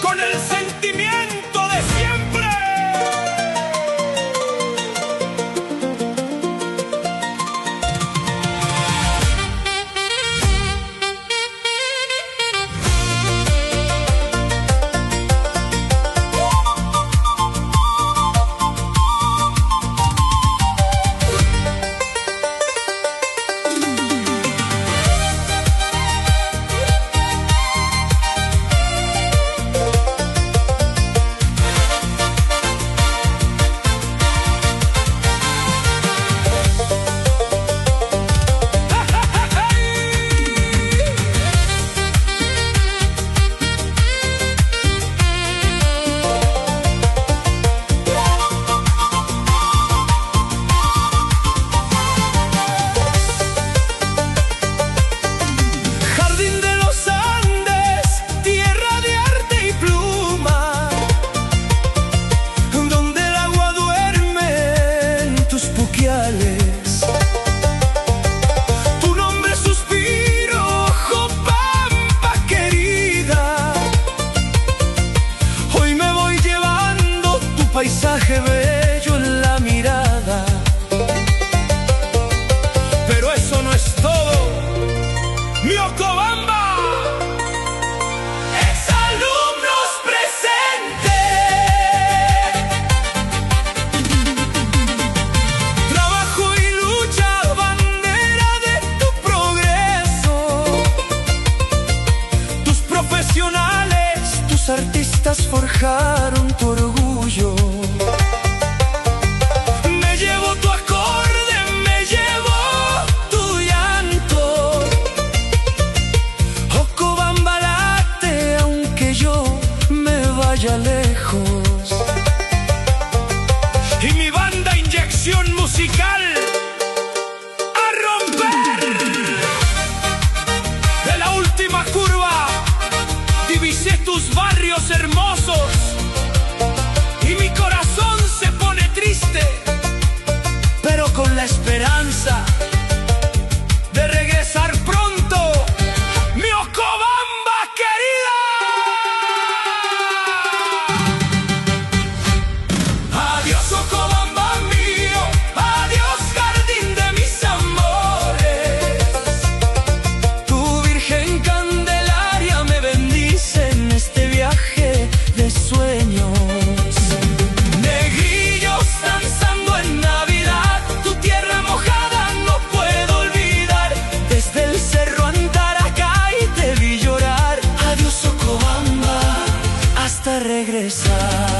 con el sentimiento de siempre. Tu nombre suspiro, Cobamba querida. Hoy me voy llevando tu paisaje bello en la mirada. Pero eso no es todo, mi Cobamba. Tus artistas forjaron tu orgullo. Me llevo tu acorde, me llevo tu llanto. Oh, Cobamba late, aunque yo me vaya lejos. Y mi banda Inyección Musical a romper. De la última curva divisé tus barrios hermosos y mi corazón se pone triste, pero con la esperanza de regresar pronto, mi Cobamba querida. Adiós, Cobamba mío, adiós, jardín de mis amores. Tu Virgen Candelaria me bendice en este viaje de sueños. Negrillos danzando en Navidad, tu tierra mojada no puedo olvidar. Desde el cerro Andaracay te vi llorar. Adiós, Cobamba, hasta regresar.